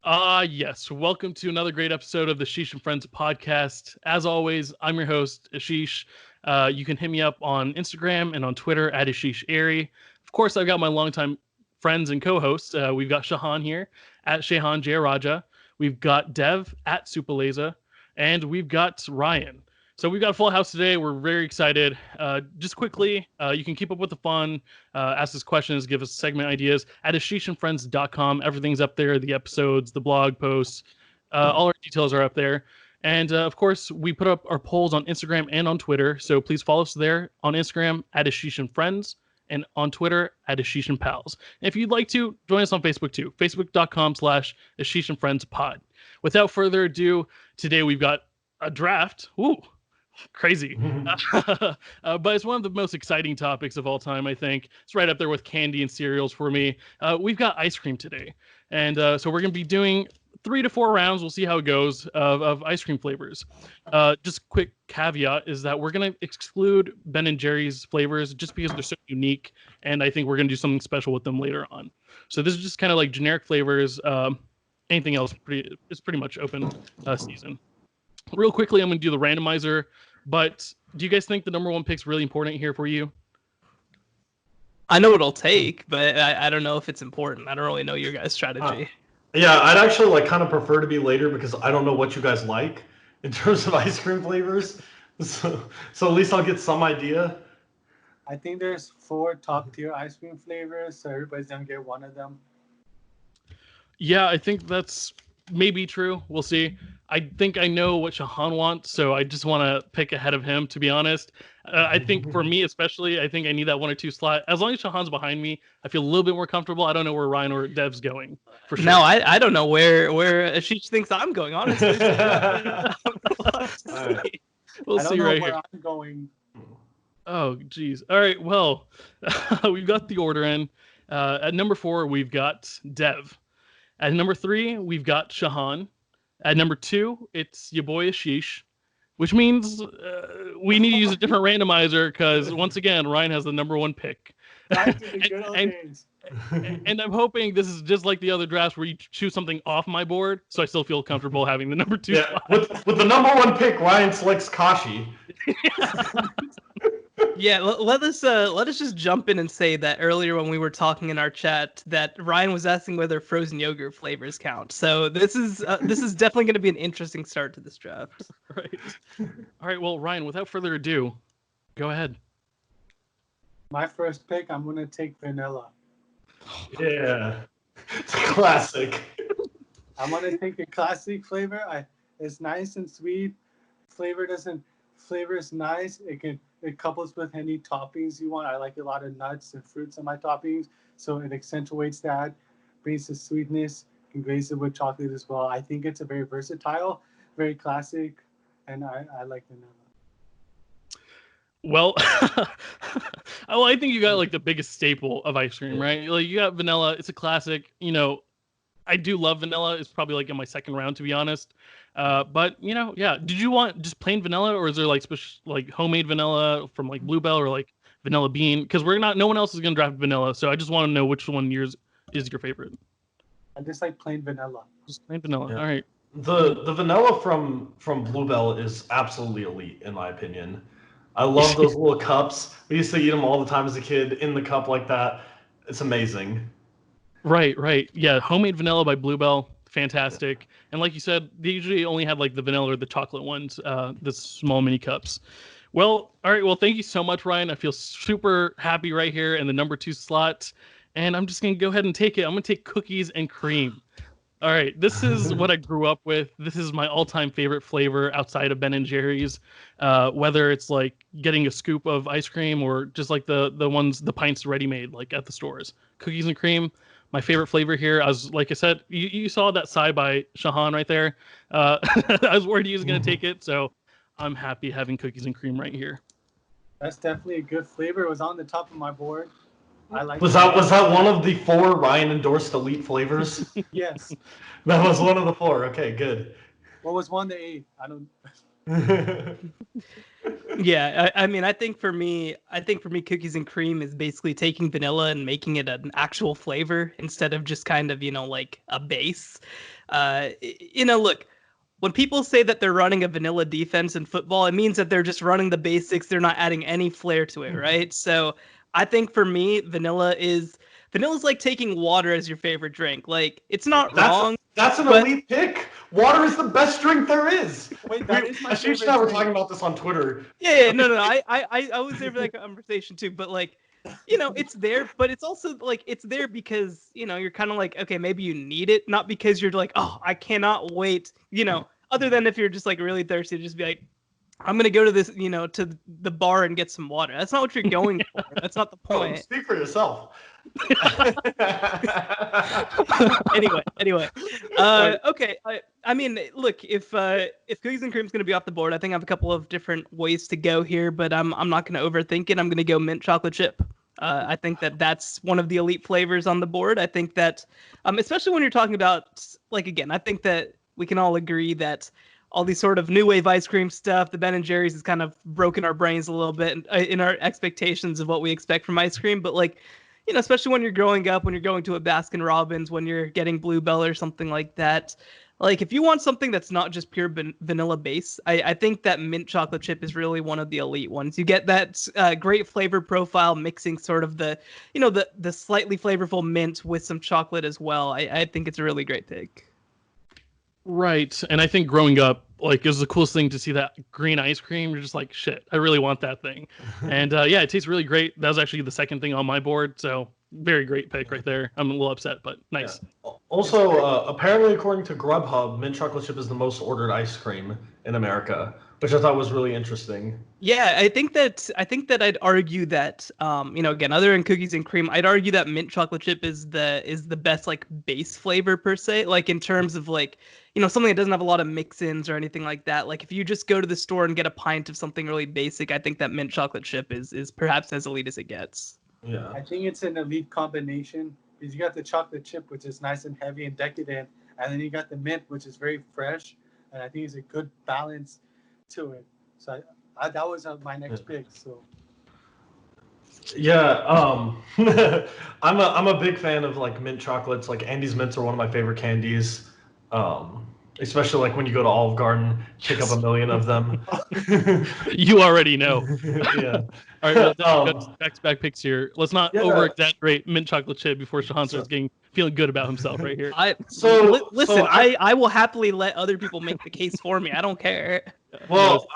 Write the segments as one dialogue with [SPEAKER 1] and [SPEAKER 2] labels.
[SPEAKER 1] Yes. Welcome to another great episode of the Ashish and Friends podcast. As always, I'm your host, Ashish. You can hit me up on Instagram and on Twitter at Ashish Airy. Of course, I've got my longtime friends and co-hosts. We've got Shahan here at Shahan Jayaraja. We've got Dev at Supaleza. And we've got Ryan. So we've got a full house today. We're very excited. Just quickly, you can keep up with the fun, ask us questions, give us segment ideas at ashishandfriends.com. Everything's up there, the episodes, the blog posts, all our details are up there. And of course, we put up our polls on Instagram and on Twitter. So please follow us there on Instagram at ashishandfriends and on Twitter at ashishandpals. And if you'd like to, join us on Facebook too, facebook.com/ashishandfriendspod. Without further ado, today we've got a draft. Woo! Crazy. But it's one of the most exciting topics of all time, I think. It's right up there with candy and cereals for me. We've got ice cream today. And so we're going to be doing 3 to 4 rounds. We'll see how it goes of ice cream flavors. Just quick caveat is that we're going to exclude Ben & Jerry's flavors just because they're so unique. And I think we're going to do something special with them later on. So this is just kind of like generic flavors. Anything else is pretty much open season. Real quickly, I'm going to do the randomizer, but do you guys think the number one pick's really important here for you?
[SPEAKER 2] I know what it'll take, but I don't know if it's important. I don't really know your guys' strategy.
[SPEAKER 3] Yeah, I'd actually kind of prefer to be later because I don't know what you guys like in terms of ice cream flavors. So at least I'll get some idea.
[SPEAKER 4] I think there's 4 top tier ice cream flavors, so everybody's going to get one of them.
[SPEAKER 1] Yeah, I think that's maybe true. We'll see. I think I know what Shahan wants, so I just want to pick ahead of him, to be honest. I think for me especially, I think I need that 1 or 2 slot. As long as Shahan's behind me, I feel a little bit more comfortable. I don't know where Ryan or Dev's going, for sure.
[SPEAKER 2] No, I don't know where Ashish thinks I'm going, honestly.
[SPEAKER 1] We'll see right here.
[SPEAKER 4] I'm going.
[SPEAKER 1] Oh, geez. All right, well, we've got the order in. At number 4, we've got Dev. At number 3, we've got Shahan. At number 2, it's your boy Ashish, which means we need to use a different randomizer because, once again, Ryan has the number 1 pick. And I'm hoping this is just like the other drafts where you choose something off my board, so I still feel comfortable having the number 2 spot.
[SPEAKER 3] With the number 1 pick, Ryan selects Kashi.
[SPEAKER 2] Yeah, let us just jump in and say that earlier when we were talking in our chat that Ryan was asking whether frozen yogurt flavors count. So this is definitely going to be an interesting start to this draft.
[SPEAKER 1] Right. All right. Well, Ryan, without further ado, go ahead.
[SPEAKER 4] My first pick, I'm going to take vanilla.
[SPEAKER 3] Yeah, it's a classic.
[SPEAKER 4] I'm going to take a classic flavor. It's nice and sweet. Flavor is nice. It couples with any toppings you want. I like a lot of nuts and fruits in my toppings, so it accentuates that, brings the sweetness, and grace it with chocolate as well. I think it's a very versatile, very classic, and I like vanilla.
[SPEAKER 1] Well, I think you got like the biggest staple of ice cream, right? Like you got vanilla. It's a classic. You know, I do love vanilla. It's probably like in my second round, to be honest. But yeah. Did you want just plain vanilla, or is there like special, like homemade vanilla from like Bluebell or like vanilla bean? Because no one else is gonna draft vanilla, so I just want to know which one yours is your favorite.
[SPEAKER 4] I just like plain vanilla.
[SPEAKER 1] Just plain vanilla.
[SPEAKER 3] Yeah.
[SPEAKER 1] All right.
[SPEAKER 3] The vanilla from Bluebell is absolutely elite in my opinion. I love those little cups. We used to eat them all the time as a kid in the cup like that. It's amazing.
[SPEAKER 1] Right. Yeah, homemade vanilla by Bluebell, fantastic. And like you said, they usually only had like the vanilla or the chocolate ones, the small mini cups. Well, all right. Well, thank you so much, Ryan. I feel super happy right here in the number 2 slot, and I'm just gonna go ahead and take it. I'm gonna take cookies and cream. All right, this is what I grew up with. This is my all-time favorite flavor outside of Ben & Jerry's. Whether it's like getting a scoop of ice cream or just like the pints ready-made like at the stores. Cookies and cream, my favorite flavor here. Like I said, you saw that side by Shahan right there. I was worried he was going to take it, so I'm happy having cookies and cream right here.
[SPEAKER 4] That's definitely a good flavor. It was on the top of my board.
[SPEAKER 3] Was that one of the 4 Ryan endorsed elite flavors?
[SPEAKER 4] Yes.
[SPEAKER 3] That was one of the 4. Okay, good.
[SPEAKER 4] What was one to 8? I don't.
[SPEAKER 2] Yeah, I mean, I think for me, cookies and cream is basically taking vanilla and making it an actual flavor instead of just kind of, like a base. Look, when people say that they're running a vanilla defense in football, it means that they're just running the basics. They're not adding any flair to it, right? So I think for me, vanilla's like taking water as your favorite drink. Like, it's not wrong.
[SPEAKER 3] That's an
[SPEAKER 2] but-
[SPEAKER 3] elite pick. Water is the best drink there is.
[SPEAKER 4] Wait, that is my
[SPEAKER 3] Ashish
[SPEAKER 4] favorite
[SPEAKER 3] and I were
[SPEAKER 4] drink.
[SPEAKER 3] talking about this on Twitter.
[SPEAKER 2] Yeah, no. I was there for that conversation too, but like, it's there, but it's also like it's there because you're kind of like, okay, maybe you need it, not because you're like, oh, I cannot wait. Other than if you're just like really thirsty, to just be like, I'm gonna go to this, to the bar and get some water. That's not what you're going for. That's not the
[SPEAKER 3] Oh,
[SPEAKER 2] point.
[SPEAKER 3] speak for yourself.
[SPEAKER 2] Anyway. Okay. I mean, look, if cookies and cream is gonna be off the board, I think I have a couple of different ways to go here, but I'm not gonna overthink it. I'm gonna go mint chocolate chip. I think that's one of the elite flavors on the board. I think that, especially when you're talking about, like, again, I think that we can all agree that all these sort of new wave ice cream stuff, the Ben and Jerry's has kind of broken our brains a little bit in our expectations of what we expect from ice cream. But like, especially when you're growing up, when you're going to a Baskin Robbins, when you're getting Bluebell or something like that, like if you want something that's not just pure vanilla base, I think that mint chocolate chip is really one of the elite ones. You get that great flavor profile mixing sort of the slightly flavorful mint with some chocolate as well. I think it's a really great pick.
[SPEAKER 1] Right. And I think growing up, like, it was the coolest thing to see that green ice cream. You're just like, shit, I really want that thing. And yeah, it tastes really great. That was actually the second thing on my board. So very great pick right there. I'm a little upset, but nice.
[SPEAKER 3] Yeah. Also, apparently, according to Grubhub, mint chocolate chip is the most ordered ice cream in America, which I thought was really interesting.
[SPEAKER 2] Yeah, I think that I'd argue that again, other than cookies and cream, I'd argue that mint chocolate chip is the best like base flavor per se, like in terms of like, something that doesn't have a lot of mix-ins or anything like that. Like if you just go to the store and get a pint of something really basic, I think that mint chocolate chip is perhaps as elite as it gets.
[SPEAKER 3] Yeah.
[SPEAKER 4] I think it's an elite combination because you got the chocolate chip, which is nice and heavy and decadent, and then you got the mint, which is very fresh, and I think it's a good balance to it. So that was my next pick. So
[SPEAKER 3] Yeah, I'm a big fan of like mint chocolates. Like Andy's mints are one of my favorite candies. Especially like when you go to Olive Garden, pick up a million of them.
[SPEAKER 1] You already know.
[SPEAKER 3] Yeah.
[SPEAKER 1] All right, back-to-back picks here. Let's not
[SPEAKER 3] Yeah.
[SPEAKER 1] over-exaggerate mint chocolate chip before Shahan starts feeling good about himself right here.
[SPEAKER 2] Listen, I will happily let other people make the case for me. I don't care.
[SPEAKER 3] Well,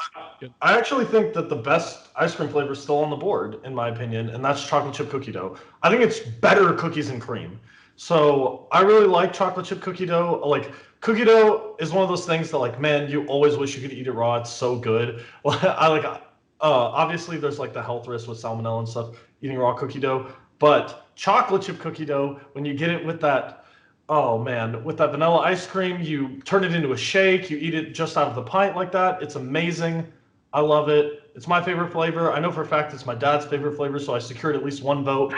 [SPEAKER 3] I actually think that the best ice cream flavor is still on the board, in my opinion, and that's chocolate chip cookie dough. I think it's better cookies and cream. So I really like chocolate chip cookie dough. Like cookie dough is one of those things that, like, man, you always wish you could eat it raw. It's so good. Obviously there's like the health risk with salmonella and stuff eating raw cookie dough, but chocolate chip cookie dough, when you get it with that, oh man, with that vanilla ice cream, you turn it into a shake, you eat it just out of the pint like that. It's amazing. I love it. It's my favorite flavor. I know for a fact it's my dad's favorite flavor, so I secured at least one vote.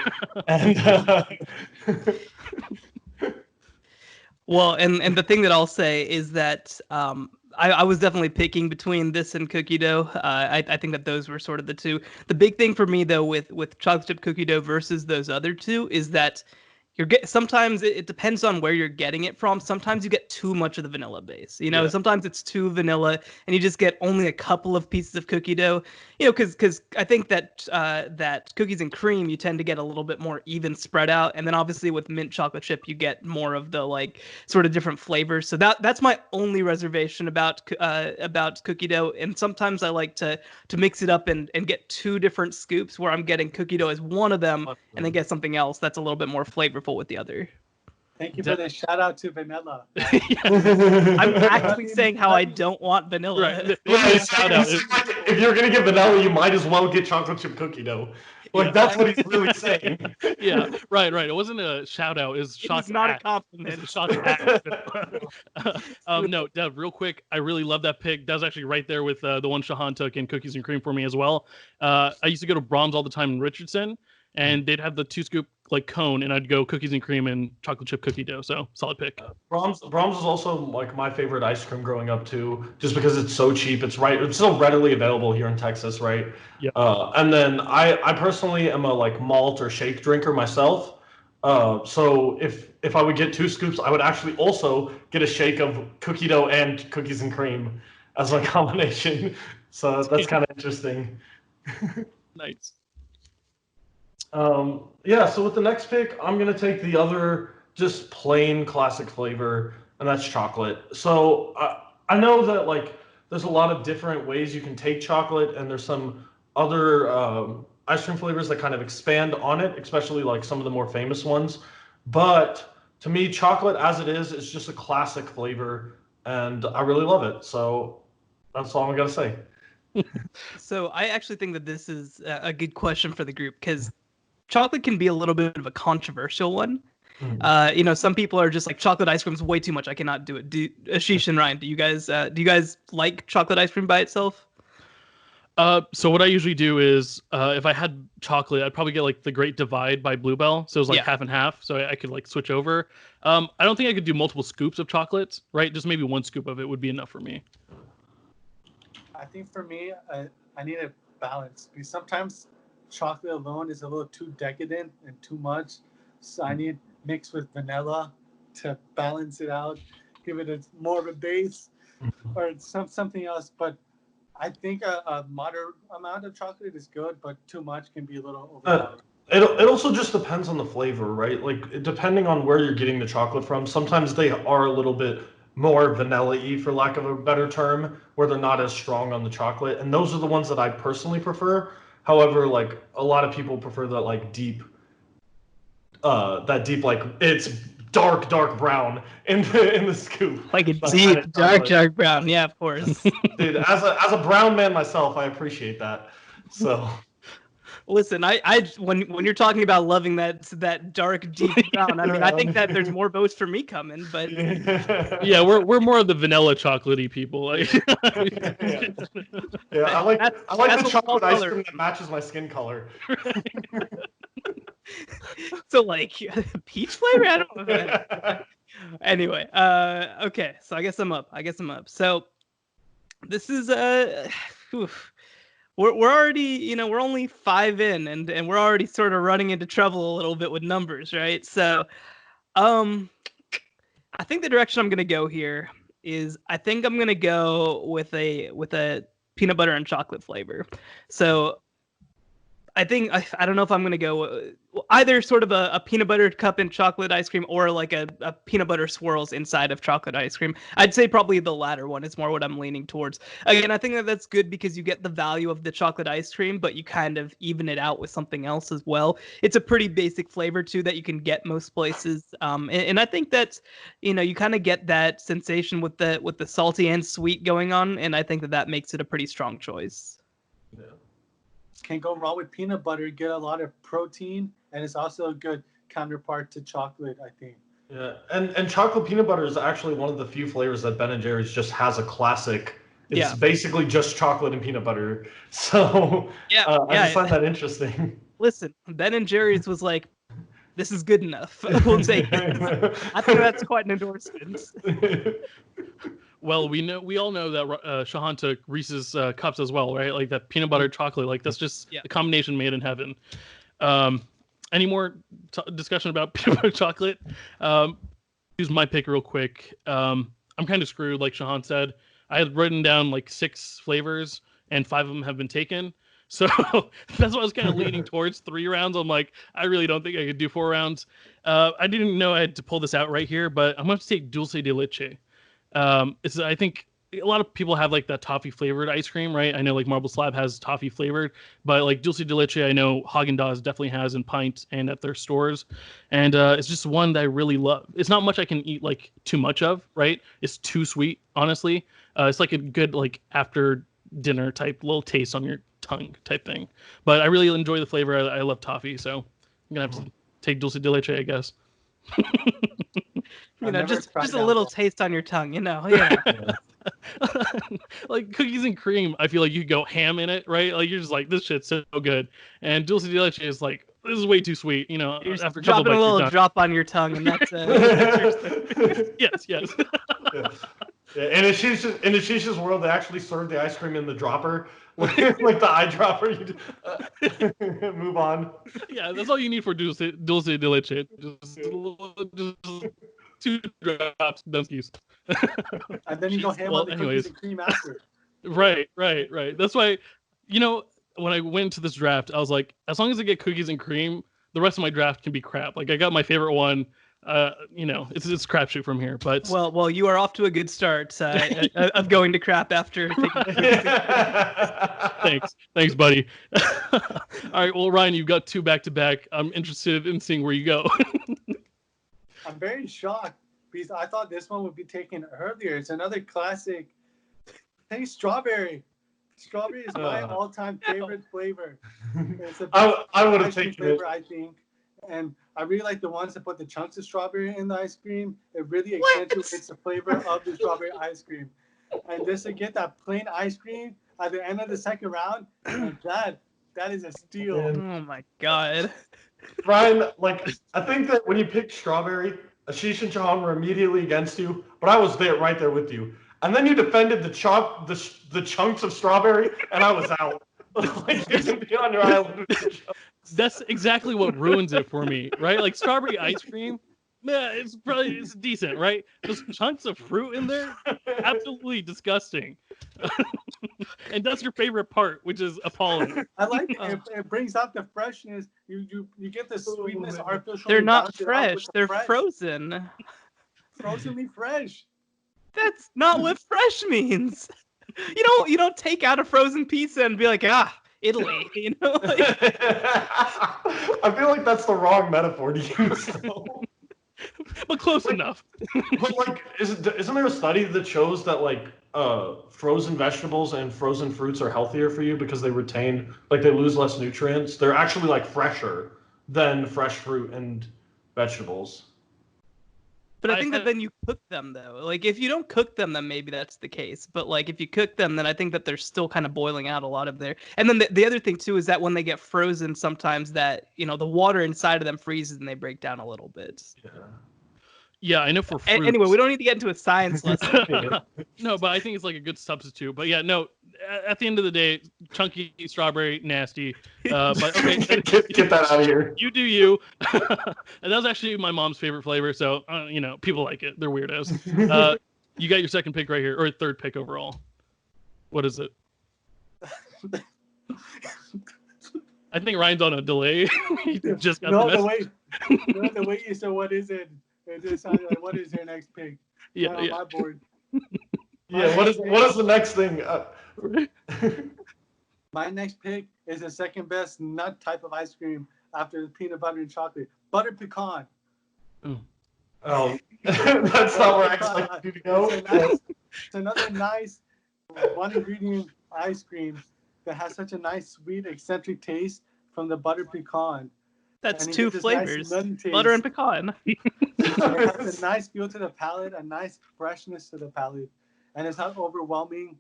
[SPEAKER 3] And
[SPEAKER 2] Well, and the thing that I'll say is that I was definitely picking between this and cookie dough. I think that those were sort of the two. The big thing for me though with chocolate chip cookie dough versus those other two is that sometimes it depends on where you're getting it from. Sometimes you get too much of the vanilla base.
[SPEAKER 3] Yeah.
[SPEAKER 2] Sometimes it's too vanilla and you just get only a couple of pieces of cookie dough. Because I think that that cookies and cream, you tend to get a little bit more even spread out. And then obviously with mint chocolate chip, you get more of the like sort of different flavors. So that's my only reservation about cookie dough. And sometimes I like to mix it up and get two different scoops where I'm getting cookie dough as one of them and then get something else that's a little bit more flavorful with the other.
[SPEAKER 4] thank you for the shout out to vanilla.
[SPEAKER 2] I'm actually saying how I don't want vanilla.
[SPEAKER 1] Right.
[SPEAKER 3] If you're gonna get vanilla, you might as well get chocolate chip cookie dough. Like that's what he's really saying.
[SPEAKER 1] Yeah, right. It wasn't a shout out. It was
[SPEAKER 2] It's not a compliment.
[SPEAKER 1] It's a shot at. No, Dev, real quick. I really love that pick. That was actually right there with the one Shahan took in cookies and cream for me as well. I used to go to Brahms all the time in Richardson, and they'd have the 2-scoop like cone, and I'd go cookies and cream and chocolate chip cookie dough. So solid pick.
[SPEAKER 3] Brahms is also like my favorite ice cream growing up too, just because it's so cheap. It's so readily available here in Texas, right?
[SPEAKER 1] Yeah.
[SPEAKER 3] And then I personally am a like malt or shake drinker myself. So if I would get 2 scoops, I would actually also get a shake of cookie dough and cookies and cream as a combination. So that's kind of interesting.
[SPEAKER 1] Nice.
[SPEAKER 3] Yeah, so with the next pick, I'm going to take the other just plain classic flavor, and that's chocolate. So I know that like there's a lot of different ways you can take chocolate, and there's some other ice cream flavors that kind of expand on it, especially like some of the more famous ones. But to me, chocolate as it is just a classic flavor, and I really love it. So that's all I'm going to say.
[SPEAKER 2] So I actually think that this is a good question for the group, because chocolate can be a little bit of a controversial one. Some people are just like, chocolate ice cream is way too much, I cannot do it. Ashish and Ryan, do you guys like chocolate ice cream by itself?
[SPEAKER 1] So what I usually do is, if I had chocolate, I'd probably get like the Great Divide by Bluebell. So it was like half and half, so I could like switch over. I don't think I could do multiple scoops of chocolate, right? Just maybe 1 scoop of it would be enough for me.
[SPEAKER 4] I think for me, I need a balance, because sometimes chocolate alone is a little too decadent and too much. So I need mixed with vanilla to balance it out, give it more of a base, or something else. But I think a moderate amount of chocolate is good, but too much can be a little overpowering.
[SPEAKER 3] It also just depends on the flavor, right? Like depending on where you're getting the chocolate from, sometimes they are a little bit more vanilla-y, for lack of a better term, where they're not as strong on the chocolate. And those are the ones that I personally prefer. However, like a lot of people prefer that like deep, like it's dark brown in the scoop.
[SPEAKER 2] Like a deep, dark brown. Yeah, of course.
[SPEAKER 3] Dude, as a brown man myself, I appreciate that. So
[SPEAKER 2] listen, I when you're talking about loving that dark, deep brown, I mean, I think that there's more votes for me coming, but
[SPEAKER 1] yeah, we're more of the vanilla chocolatey people. Like,
[SPEAKER 3] yeah, I like the chocolate ice cream that matches my skin color.
[SPEAKER 2] So like peach flavor, I don't know. Anyway, okay, so I guess I'm up. So this is we're already, we're only 5 in, and we're already sort of running into trouble a little bit with numbers, right? So, I think the direction I'm gonna go here is, I think I'm gonna go with a peanut butter and chocolate flavor. So I think I don't know if I'm gonna go either sort of a peanut butter cup and chocolate ice cream, or like a peanut butter swirls inside of chocolate ice cream. I'd say probably the latter one is more what I'm leaning towards. Again, I think that's good because you get the value of the chocolate ice cream, but you kind of even it out with something else as well. It's a pretty basic flavor too that you can get most places, and I think that's, you kind of get that sensation with the salty and sweet going on, and I think that makes it a pretty strong choice.
[SPEAKER 3] Yeah.
[SPEAKER 4] Can't go wrong with peanut butter. Get a lot of protein, and it's also a good counterpart to chocolate, I think.
[SPEAKER 3] Yeah, and chocolate peanut butter is actually one of the few flavors that Ben & Jerry's just has a classic. It's basically just chocolate and peanut butter. So I just find that interesting.
[SPEAKER 2] Listen, Ben & Jerry's was like, this is good enough. We'll take it. I think that's quite an endorsement.
[SPEAKER 1] Well, we all know that Shahan took Reese's cups as well, right? Like that peanut butter chocolate, like that's just a combination made in heaven. Any more discussion about peanut butter chocolate? Use my pick real quick. I'm kind of screwed, like Shahan said. I had written down like 6 flavors, and 5 of them have been taken. So that's why I was kind of leaning towards 3 rounds. I'm like, I really don't think I could do 4 rounds. I didn't know I had to pull this out right here, but I'm going to take Dulce de Leche. I think a lot of people have like that toffee flavored ice cream, right? I know like Marble Slab has toffee flavored, but like Dulce de Leche, I know Haagen-Dazs definitely has in Pint and at their stores. And it's just one that I really love. It's not much I can eat like too much of, right? It's too sweet, honestly. It's like a good like after dinner type little taste on your tongue type thing. But I really enjoy the flavor. I love toffee, so I'm gonna have to take Dulce de Leche, I guess.
[SPEAKER 2] Just a little taste on your tongue, Yeah.
[SPEAKER 1] Like cookies and cream, I feel like you could go ham in it, right? Like you're just like, this shit's so good. And Dulce de Leche is like this is way too sweet. You know,
[SPEAKER 2] You're just
[SPEAKER 1] after a couple
[SPEAKER 2] dropping a
[SPEAKER 1] bites, you're
[SPEAKER 2] little
[SPEAKER 1] done.
[SPEAKER 2] drop on your tongue, and that's it.
[SPEAKER 1] Yes.
[SPEAKER 3] Yeah, and in Ashish's world, they actually serve the ice cream in the dropper, like the eyedropper. You move on.
[SPEAKER 1] Yeah, that's all you need for dulce de leche. Just 2 drops, Dunskies.
[SPEAKER 4] And then you go ham
[SPEAKER 1] Well,
[SPEAKER 4] on the
[SPEAKER 1] anyways.
[SPEAKER 4] cookies and cream after.
[SPEAKER 1] Right. That's why, you know, when I went to this draft, I was like, as long as I get cookies and cream, the rest of my draft can be crap. Like I got my favorite one. You know, it's crapshoot from here. But
[SPEAKER 2] Well, you are off to a good start of going to crap after taking.
[SPEAKER 1] thanks, buddy. All right, well, Ryan, you've got 2 back-to-back. I'm interested in seeing where you go.
[SPEAKER 4] I'm very shocked because I thought this one would be taken earlier. It's another classic. I think strawberry. Strawberry is my all-time favorite flavor. It's the best
[SPEAKER 3] I would have
[SPEAKER 4] ice cream
[SPEAKER 3] taken it.
[SPEAKER 4] flavor, I think. And I really like the ones that put the chunks of strawberry in the ice cream. It really accentuates the flavor of the strawberry ice cream. And just to get that plain ice cream at the end of the second round, that is a steal.
[SPEAKER 2] Oh my god.
[SPEAKER 3] Ryan, like, I think that when you picked strawberry, Ashish and Jahan were immediately against you, but I was right there with you. And then you defended the chunks of strawberry, and I was out. Like, you can be on your island with the chunks.
[SPEAKER 1] That's exactly what ruins it for me, right? Like strawberry ice cream, man, it's decent, right? Those chunks of fruit in there, absolutely disgusting. And that's your favorite part, which is appalling.
[SPEAKER 4] I like it. It brings out the freshness. You get the sweetness artificially.
[SPEAKER 2] They're not
[SPEAKER 4] balanced it out
[SPEAKER 2] fresh.
[SPEAKER 4] with the
[SPEAKER 2] They're
[SPEAKER 4] fresh.
[SPEAKER 2] frozen.
[SPEAKER 4] Frozenly fresh.
[SPEAKER 2] That's not what fresh means. You don't take out a frozen pizza and be like, Italy. You know, like,
[SPEAKER 3] I feel like that's the wrong metaphor to use. Though.
[SPEAKER 1] But close enough.
[SPEAKER 3] But like, isn't there a study that shows that like frozen vegetables and frozen fruits are healthier for you because they retain, like, they lose less nutrients? They're actually like fresher than fresh fruit and vegetables.
[SPEAKER 2] but I think that then you cook them though. Like if you don't cook them, then maybe that's the case. But like if you cook them, then I think that they're still kind of boiling out a lot of their. And then the other thing too is that when they get frozen, sometimes that the water inside of them freezes and they break down a little bit.
[SPEAKER 1] Yeah, I know for fruits.
[SPEAKER 2] Anyway, we don't need to get into a science lesson.
[SPEAKER 1] No, but I think it's like a good substitute. But yeah, no. At the end of the day, chunky strawberry, nasty. But okay,
[SPEAKER 3] get that out of here.
[SPEAKER 1] you do you. And that was actually my mom's favorite flavor. So people like it. They're weirdos. You got your second pick right here, or third pick overall. What is it? I think Ryan's on a delay. He just got the message.
[SPEAKER 4] The way you said what is it? It just sounded like what is your next pick?
[SPEAKER 1] Yeah,
[SPEAKER 4] Not on
[SPEAKER 1] yeah.
[SPEAKER 4] my board.
[SPEAKER 3] Yeah, what is the next thing?
[SPEAKER 4] My next pick is the second best nut type of ice cream after the peanut butter and chocolate. Butter pecan.
[SPEAKER 3] Oh, that's not where I expected you to go.
[SPEAKER 4] It's another nice one ingredient ice cream that has such a nice, sweet, eccentric taste from the butter pecan.
[SPEAKER 2] That's
[SPEAKER 4] And it
[SPEAKER 2] 2
[SPEAKER 4] gets this nice
[SPEAKER 2] flavors:
[SPEAKER 4] nutty taste.
[SPEAKER 2] butter and pecan.
[SPEAKER 4] It has a nice feel to the palate, a nice freshness to the palate, and it's not overwhelming,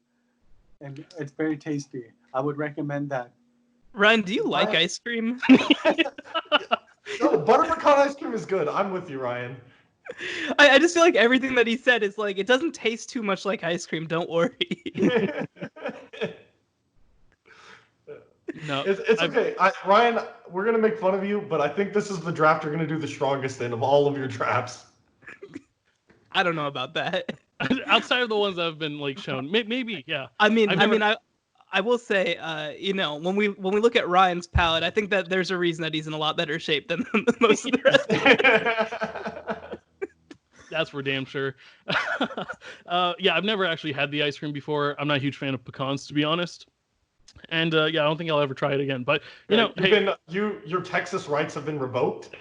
[SPEAKER 4] and it's very tasty. I would recommend that.
[SPEAKER 2] Ryan, do you like ice cream?
[SPEAKER 3] No, butter pecan ice cream is good. I'm with you, Ryan.
[SPEAKER 2] I just feel like everything that he said is like it doesn't taste too much like ice cream. Don't worry.
[SPEAKER 1] No,
[SPEAKER 3] It's okay. Ryan, we're going to make fun of you, but I think this is the draft you're going to do the strongest in of all of your drafts.
[SPEAKER 2] I don't know about that.
[SPEAKER 1] outside of the ones that have been like shown, maybe yeah.
[SPEAKER 2] I will say, when we look at Ryan's palette, I think that there's a reason that he's in a lot better shape than most of the rest.
[SPEAKER 1] That's for damn sure. Yeah, I've never actually had the ice cream before. I'm not a huge fan of pecans, to be honest. And yeah, I don't think I'll ever try it again. But
[SPEAKER 3] your Texas rights have been revoked.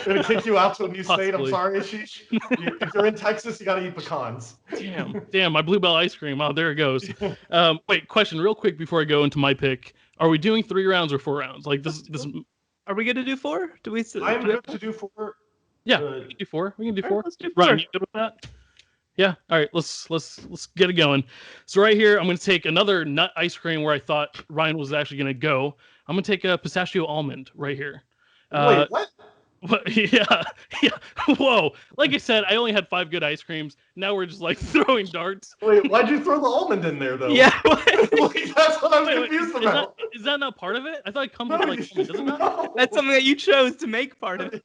[SPEAKER 3] Gonna kick you out to a new state. I'm
[SPEAKER 1] Possibly.
[SPEAKER 3] sorry, Ashish. If you're in Texas, you gotta eat pecans.
[SPEAKER 1] Damn, my Bluebell ice cream. Oh, there it goes. Wait, question real quick before I go into my pick. Are we doing 3 rounds or 4 rounds? Like this.
[SPEAKER 2] Are we gonna do 4? Do we?
[SPEAKER 3] I'm good to do 4.
[SPEAKER 1] Yeah, we can do 4. We can do 4.
[SPEAKER 2] All right, let's do 4.
[SPEAKER 1] Ryan, you good with that? Yeah. All right. Let's get it going. So right here, I'm going to take another nut ice cream where I thought Ryan was actually going to go. I'm gonna take a pistachio almond right here.
[SPEAKER 3] Wait, what?
[SPEAKER 1] Yeah. Whoa. Like I said, I only had 5 good ice creams. Now we're just like throwing darts.
[SPEAKER 3] Wait, why'd you throw the almond in there though?
[SPEAKER 2] Yeah.
[SPEAKER 3] Like, that's what I'm
[SPEAKER 1] Wait,
[SPEAKER 3] confused
[SPEAKER 1] is
[SPEAKER 3] about.
[SPEAKER 1] is that not part of it? I thought it comes with like almond, doesn't it?
[SPEAKER 3] No.
[SPEAKER 2] That's something that you chose to make part of it.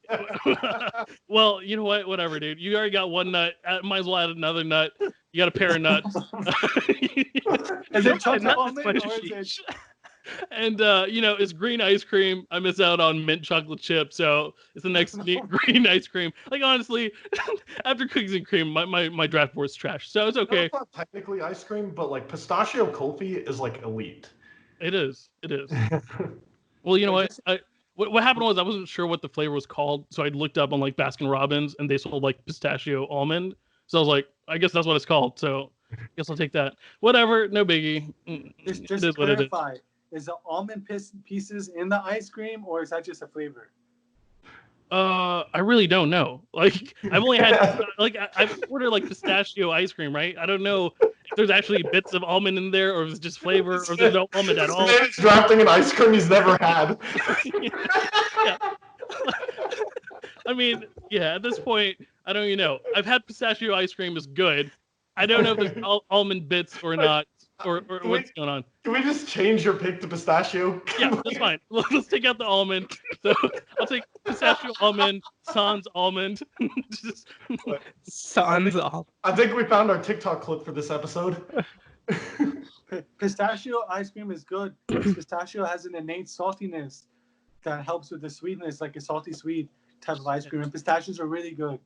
[SPEAKER 1] Well, you know what? Whatever, dude. You already got one nut. Might as well add another nut. You got a pair of nuts.
[SPEAKER 4] Is it chocolate
[SPEAKER 2] Not
[SPEAKER 4] almond
[SPEAKER 2] as
[SPEAKER 4] or
[SPEAKER 2] much
[SPEAKER 4] is
[SPEAKER 2] as
[SPEAKER 4] it?
[SPEAKER 1] And it's green ice cream. I miss out on mint chocolate chip, so it's the next green ice cream. Like honestly, after cookies and cream, my draft board's trash. So it's okay.
[SPEAKER 3] It's not technically ice cream, but like pistachio kulfi is like elite.
[SPEAKER 1] It is. It is. Well, you know what? What happened was I wasn't sure what the flavor was called, so I looked up on like Baskin Robbins, and they sold like pistachio almond. So I was like, I guess that's what it's called. So I guess I'll take that. Whatever, no biggie.
[SPEAKER 4] Just
[SPEAKER 1] It is what it is.
[SPEAKER 4] clarify. Is the almond pieces in the ice cream, or is that just a flavor?
[SPEAKER 1] I really don't know. Like I've only had I've ordered like pistachio ice cream, right? I don't know if there's actually bits of almond in there, or if it's just flavor, or if there's no almond at all.
[SPEAKER 3] He's drafting an ice cream he's never had.
[SPEAKER 1] Yeah. I mean, yeah. At this point, I don't even know. I've had pistachio ice cream is good. I don't know if there's almond bits or not, or what's going on.
[SPEAKER 3] Can we just change your pick to pistachio?
[SPEAKER 1] Yeah, that's fine. Let's take out the almond. So I'll take pistachio almond, sans almond. Just,
[SPEAKER 2] Sans almond.
[SPEAKER 3] I think we found our TikTok clip for this episode.
[SPEAKER 4] Pistachio ice cream is good. Pistachio has an innate saltiness that helps with the sweetness, like a salty sweet type of ice cream. And pistachios are really good.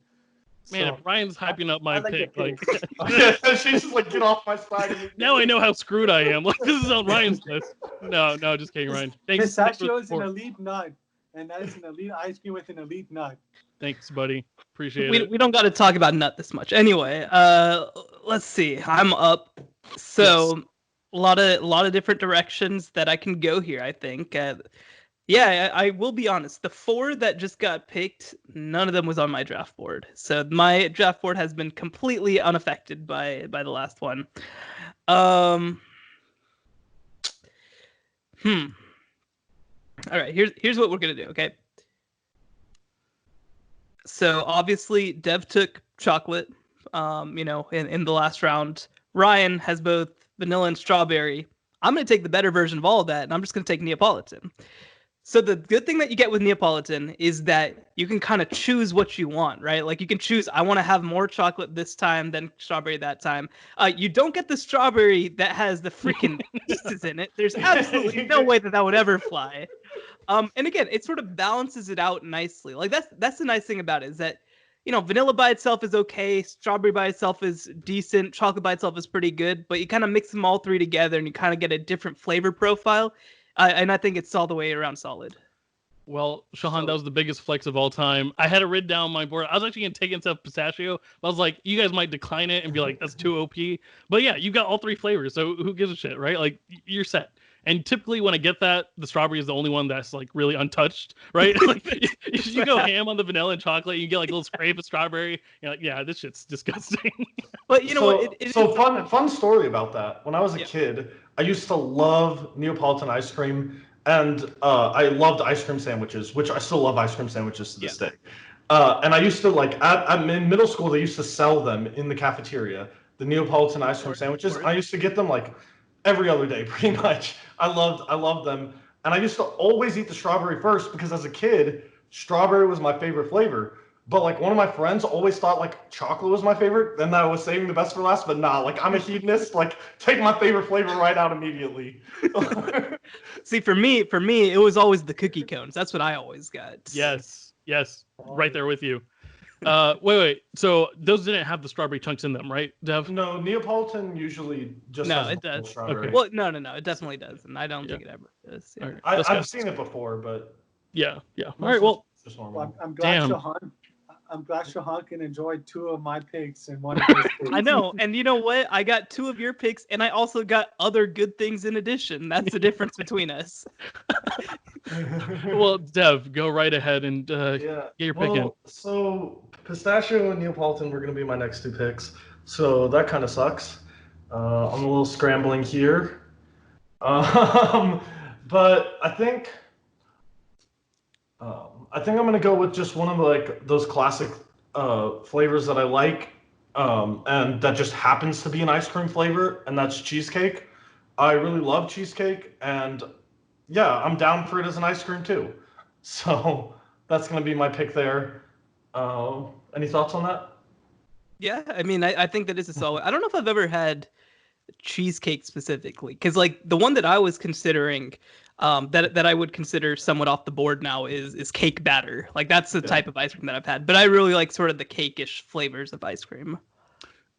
[SPEAKER 1] man,
[SPEAKER 4] So,
[SPEAKER 1] if Ryan's hyping up my
[SPEAKER 4] I like
[SPEAKER 1] pick,
[SPEAKER 4] your
[SPEAKER 1] like
[SPEAKER 4] pick.
[SPEAKER 3] Yeah, she's just like, get off my side.
[SPEAKER 1] now I know how screwed I am. Like this is on Ryan's list. No, just kidding, Ryan. Thanks.
[SPEAKER 4] Pistachio
[SPEAKER 1] for
[SPEAKER 4] is
[SPEAKER 1] the
[SPEAKER 4] an
[SPEAKER 1] support.
[SPEAKER 4] elite nut, and that is an elite ice cream with an elite nut.
[SPEAKER 1] Thanks, buddy. Appreciate
[SPEAKER 2] We,
[SPEAKER 1] it.
[SPEAKER 2] we don't got to talk about nut this much. Anyway, let's see. I'm up. So a lot of different directions that I can go here, I think. Yeah, I will be honest. The 4 that just got picked, none of them was on my draft board. So my draft board has been completely unaffected by the last one. All right, here's what we're gonna do, okay? So obviously Dev took chocolate, in the last round. Ryan has both vanilla and strawberry. I'm gonna take the better version of all of that, and I'm just gonna take Neapolitan. So the good thing that you get with Neapolitan is that you can kind of choose what you want, right? Like you can choose, I want to have more chocolate this time than strawberry that time. You don't get the strawberry that has the freaking pieces in it. There's absolutely no way that would ever fly. And again, it sort of balances it out nicely. Like that's the nice thing about it is that, vanilla by itself is okay, strawberry by itself is decent, chocolate by itself is pretty good, but you kind of mix them all 3 together and you kind of get a different flavor profile. And I think it's all the way around solid.
[SPEAKER 1] Well, Shahan, that was the biggest flex of all time. I had it written down on my board. I was actually going to take it instead of pistachio. But I was like, you guys might decline it and be like, that's too OP. But yeah, you got all 3 flavors. So who gives a shit, right? Like, you're set. And typically when I get that, the strawberry is the only one that's like really untouched, right? Like you go ham on the vanilla and chocolate, you get like a little spray of strawberry. You're like, yeah, this shit's disgusting.
[SPEAKER 2] But you know what?
[SPEAKER 3] So fun story about that. When I was a kid, I used to love Neapolitan ice cream, and I loved ice cream sandwiches, which I still love ice cream sandwiches to this day. And I used to in middle school, they used to sell them in the cafeteria, the Neapolitan ice cream sandwiches. And I used to get them like every other day, pretty much. I loved them, and I used to always eat the strawberry first because as a kid, strawberry was my favorite flavor. But like one of my friends always thought like chocolate was my favorite, and that I was saving the best for last. But nah, like I'm a hedonist. Like take my favorite flavor right out immediately.
[SPEAKER 2] See, for me, it was always the cookie cones. That's what I always got.
[SPEAKER 1] Yes, right there with you. Wait. So those didn't have the strawberry chunks in them, right, Dev?
[SPEAKER 3] No, Neapolitan usually just
[SPEAKER 2] No,
[SPEAKER 3] has
[SPEAKER 2] it does.
[SPEAKER 3] strawberry.
[SPEAKER 1] Okay.
[SPEAKER 2] Well, no, it definitely does, and I don't think it ever does. Yeah.
[SPEAKER 1] All right, let's go.
[SPEAKER 3] I've seen it before, but
[SPEAKER 1] Yeah. All right. Well,
[SPEAKER 3] it's just normal.
[SPEAKER 4] I'm glad
[SPEAKER 1] Damn.
[SPEAKER 4] I'm glad Shahan can enjoy 2 of my picks and 1 of his picks.
[SPEAKER 2] I know, and you know what? I got 2 of your picks, and I also got other good things in addition. That's the difference between us.
[SPEAKER 1] well, Dev, go right ahead and get your pick in.
[SPEAKER 3] So pistachio and Neapolitan were going to be my next 2 picks. So that kind of sucks. I'm a little scrambling here. But I think I'm gonna go with just one of those classic flavors that I like, and that just happens to be an ice cream flavor, and that's cheesecake. I really love cheesecake, and yeah, I'm down for it as an ice cream too. So that's gonna be my pick there. Any thoughts on that?
[SPEAKER 2] Yeah, I mean, I think that is a solid. I don't know if I've ever had cheesecake specifically, because like the one that I was considering, that I would consider somewhat off the board now is cake batter. Like that's the type of ice cream that I've had, but I really like sort of the cake-ish flavors of ice cream.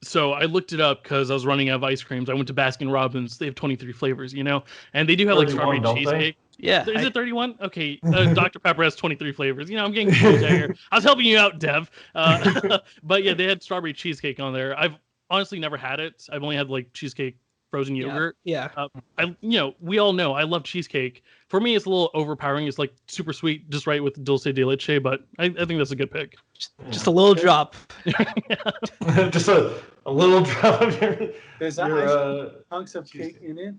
[SPEAKER 1] So I looked it up because I was running out of ice creams. I went to Baskin Robbins. They have 23 flavors, and they do have like
[SPEAKER 3] 31,
[SPEAKER 1] strawberry
[SPEAKER 3] don't they?
[SPEAKER 1] cheesecake.
[SPEAKER 2] Yeah,
[SPEAKER 1] Is it 31? Okay, Dr. Pepper has 23 flavors. I'm getting confused out here. I was helping you out, Dev. But yeah, they had strawberry cheesecake on there. I've honestly never had it. I've only had like cheesecake frozen yogurt.
[SPEAKER 2] Yeah.
[SPEAKER 1] We all know I love cheesecake. For me, it's a little overpowering. It's like super sweet, just right with dulce de leche. But I think that's a good pick.
[SPEAKER 2] Just a little drop.
[SPEAKER 3] Just a little drop of your.
[SPEAKER 4] There's that chunks of cake in it.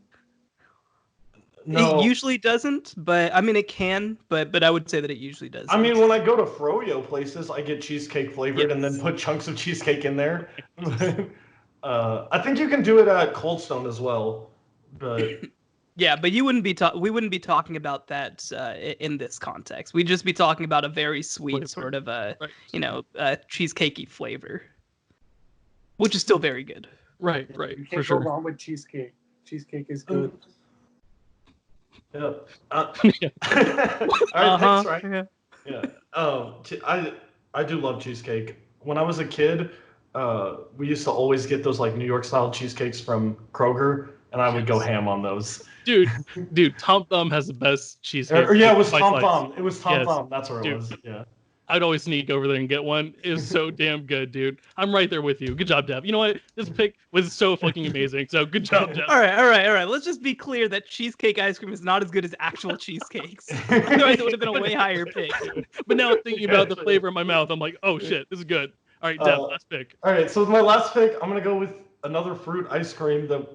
[SPEAKER 3] No.
[SPEAKER 2] It usually doesn't, but I mean it can, but I would say that it usually does.
[SPEAKER 3] I mean, when I go to froyo places, I get cheesecake flavored and then
[SPEAKER 2] Yes.
[SPEAKER 3] put chunks of cheesecake in there. I think you can do it at Cold Stone as well, but
[SPEAKER 2] Yeah, but we wouldn't be talking about that in this context. We'd just be talking about a very sweet
[SPEAKER 1] Flavor.
[SPEAKER 2] sort of
[SPEAKER 1] Right.
[SPEAKER 2] cheesecakey flavor, which is still very good.
[SPEAKER 1] Right,
[SPEAKER 4] You
[SPEAKER 1] for
[SPEAKER 4] can't go
[SPEAKER 1] sure.
[SPEAKER 4] wrong with cheesecake. Cheesecake is good.
[SPEAKER 3] yeah. All
[SPEAKER 2] Uh-huh.
[SPEAKER 3] right, thanks, right?
[SPEAKER 2] Yeah.
[SPEAKER 3] Yeah. I do love cheesecake. When I was a kid, we used to always get those like New York style cheesecakes from Kroger, and I would go ham on those.
[SPEAKER 1] Dude, Tom Thumb has the best cheesecake.
[SPEAKER 3] Or, yeah, it was
[SPEAKER 1] by
[SPEAKER 3] Tom
[SPEAKER 1] slice.
[SPEAKER 3] Thumb. It was Tom
[SPEAKER 1] Yes.
[SPEAKER 3] Thumb. That's where it
[SPEAKER 1] Dude.
[SPEAKER 3] was. Yeah.
[SPEAKER 1] I'd always sneak over there and get one. It was so damn good, dude. I'm right there with you. Good job, Dev. You know what? This pick was so fucking amazing. So good job, Dev.
[SPEAKER 2] All right. Let's just be clear that cheesecake ice cream is not as good as actual cheesecakes. Otherwise, it would have been a way higher pick.
[SPEAKER 1] But now thinking about the flavor in my mouth, I'm like, oh shit, this is good. All right, Dev, last pick.
[SPEAKER 3] All right, so with my last pick, I'm gonna go with another fruit ice cream that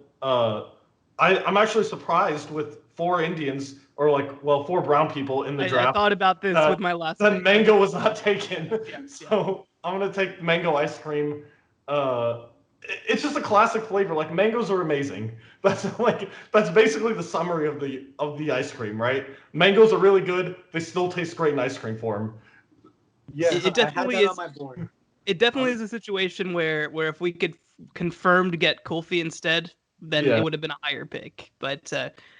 [SPEAKER 3] I'm actually surprised with 4 Indians or 4 brown people in the
[SPEAKER 2] I
[SPEAKER 3] draft.
[SPEAKER 2] thought about this with my last
[SPEAKER 3] That
[SPEAKER 2] pick.
[SPEAKER 3] mango was not taken.
[SPEAKER 2] Yeah.
[SPEAKER 3] So I'm gonna take mango ice cream. It's just a classic flavor. Like mangoes are amazing. That's basically the summary of the ice cream, right? Mangoes are really good. They still taste great in ice cream form.
[SPEAKER 4] Yeah,
[SPEAKER 2] It definitely
[SPEAKER 4] I had that
[SPEAKER 2] is.
[SPEAKER 4] on my board.
[SPEAKER 2] It definitely is a situation where if we could confirm to get Kulfi instead, then
[SPEAKER 3] Yeah.
[SPEAKER 2] it would have been a higher pick. But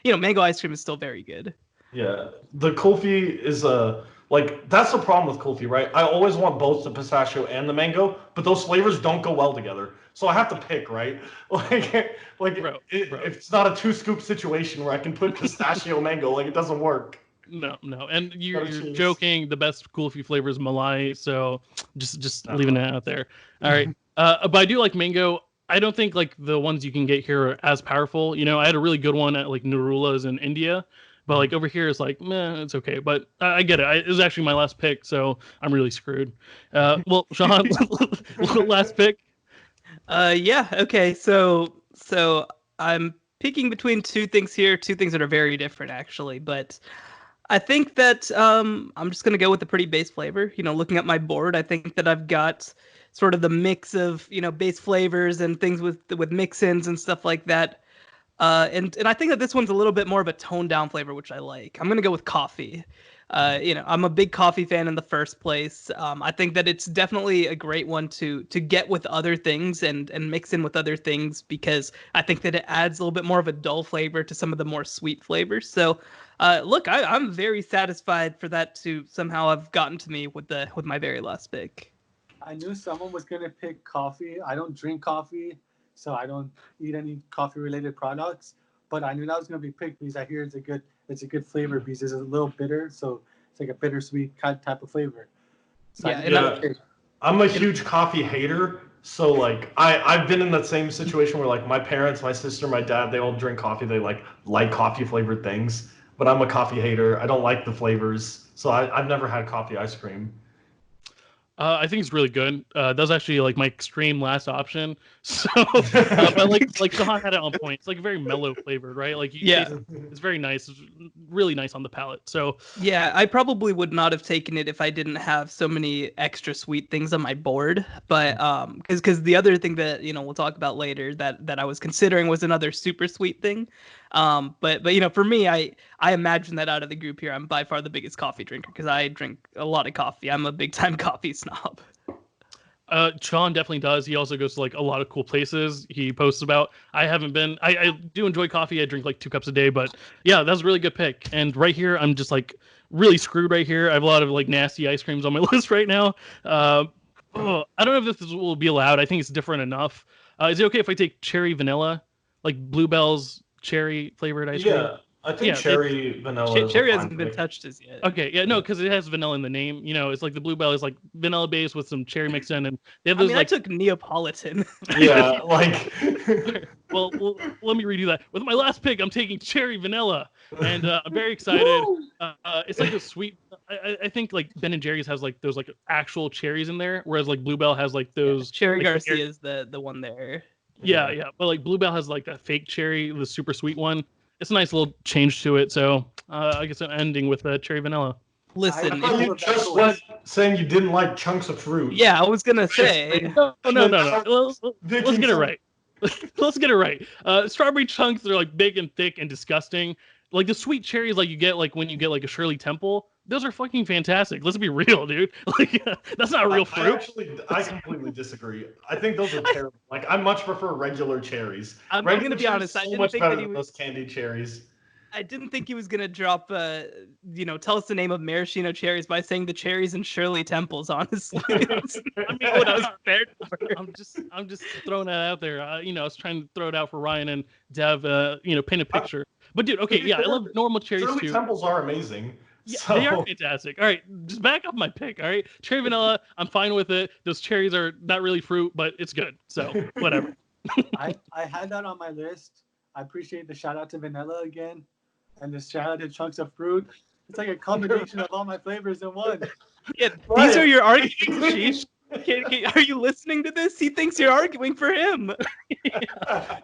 [SPEAKER 2] mango ice cream is still very good.
[SPEAKER 3] Yeah, the kulfi is that's the problem with kulfi, right? I always want both the pistachio and the mango, but those flavors don't go well together. So I have to pick, right?
[SPEAKER 1] Bro.
[SPEAKER 3] If it's not a 2-scoop situation where I can put pistachio mango, it doesn't work.
[SPEAKER 1] No. And you're
[SPEAKER 3] Gotta choose.
[SPEAKER 1] joking. The best Kulfi flavor is Malai. So just leaving it out there. All right. But I do like mango. I don't think the ones you can get here are as powerful. I had a really good one at Narula's in India. But over here, it's meh, it's okay. But I get it. It was actually my last pick, so I'm really screwed. Well, Sean, last pick.
[SPEAKER 2] Yeah. Okay. So I'm picking between 2 things here. 2 things that are very different, actually. But I think that I'm just gonna go with the pretty base flavor. Looking at my board, I think that I've got sort of the mix of base flavors and things with mix-ins and stuff like that. And I think that this one's a little bit more of a toned down flavor, which I like. I'm gonna go with coffee. I'm a big coffee fan in the first place. I think that it's definitely a great one to get with other things and mix in with other things, because I think that it adds a little bit more of a dull flavor to some of the more sweet flavors. So, look, I'm very satisfied for that to somehow have gotten to me with my very last pick.
[SPEAKER 4] I knew someone was gonna pick coffee. I don't drink coffee, so I don't eat any coffee-related products. But I knew that was gonna be picked because I hear it's a good flavor because it's a little bitter, so it's like a bittersweet type of flavor. So
[SPEAKER 2] Yeah,
[SPEAKER 4] I
[SPEAKER 2] and
[SPEAKER 4] knew
[SPEAKER 2] I'm-
[SPEAKER 4] that was picked.
[SPEAKER 3] I'm a huge coffee hater. So I've been in that same situation where my parents, my sister, my dad, they all drink coffee. They like coffee flavored things. But I'm a coffee hater. I don't like the flavors. So I've never had coffee ice cream.
[SPEAKER 1] I think it's really good. That was actually like my extreme last option. So, but like Jahan had it on point. It's like very mellow flavored, right? Like you taste, it's very nice. It's really nice on the palate. So
[SPEAKER 2] Yeah, I probably would not have taken it if I didn't have so many extra sweet things on my board. But because the other thing that we'll talk about later that I was considering was another super sweet thing. But for me, I imagine that out of the group here, I'm by far the biggest coffee drinker because I drink a lot of coffee. I'm a big time coffee snob.
[SPEAKER 1] Sean definitely does. He also goes to like a lot of cool places he posts about. I haven't been. I do enjoy coffee. I drink like 2 cups a day, but yeah, that's a really good pick. And right here, I'm just like really screwed right here. I have a lot of like nasty ice creams on my list right now. I don't know if this will be allowed. I think it's different enough. Is it okay if I take cherry vanilla, like Bluebell's cherry flavored ice cream?
[SPEAKER 3] Yeah, I think cherry vanilla.
[SPEAKER 2] Cherry hasn't been touched as yet.
[SPEAKER 1] Okay, yeah, no, because it has vanilla in the name. It's like the Bluebell is like vanilla based with some cherry mixed in, and they have those
[SPEAKER 2] I took Neapolitan.
[SPEAKER 3] Yeah, like.
[SPEAKER 1] well, let me redo that. With my last pick, I'm taking cherry vanilla, and I'm very excited. It's like a sweet. I think like Ben and Jerry's has like those like actual cherries in there, whereas like Bluebell has like those.
[SPEAKER 2] Cherry
[SPEAKER 1] like,
[SPEAKER 2] Garcia is the one there.
[SPEAKER 1] Yeah, but like Bluebell has like that fake cherry, the super sweet one. It's a nice little change to it. So I guess I'm ending with cherry vanilla.
[SPEAKER 2] Listen,
[SPEAKER 3] you just went saying you didn't like chunks of fruit.
[SPEAKER 2] Yeah, I was gonna say.
[SPEAKER 1] No. Let's get it right. Let's get it right. Strawberry chunks are like big and thick and disgusting. Like the sweet cherries, like you get like when you get like a Shirley Temple. Those are fucking fantastic. Let's be real, dude. Like that's not real fruit.
[SPEAKER 3] I completely disagree. I think those are terrible. Like I much prefer regular cherries.
[SPEAKER 2] I'm gonna be honest. I didn't think that he was
[SPEAKER 3] those candied cherries.
[SPEAKER 2] I didn't think he was gonna drop, tell us the name of maraschino cherries by saying the cherries and Shirley Temples. Honestly, I mean, what I was prepared for.
[SPEAKER 1] I'm just throwing that out there. I was trying to throw it out for Ryan and Dev. Paint a picture. But dude, okay, yeah, I love normal cherries
[SPEAKER 3] Shirley
[SPEAKER 1] too.
[SPEAKER 3] Temples are amazing.
[SPEAKER 1] Yeah,
[SPEAKER 3] so...
[SPEAKER 1] they are fantastic. All right, just back up my pick. All right, cherry vanilla. I'm fine with it. Those cherries are not really fruit, but it's good. So whatever.
[SPEAKER 4] I had that on my list. I appreciate the shout out to vanilla again. And the shout out to chunks of fruit. It's like a combination of all my flavors in one.
[SPEAKER 2] Yeah, these are your arguments, Sheesh. Are you listening to this? He thinks you're arguing for him.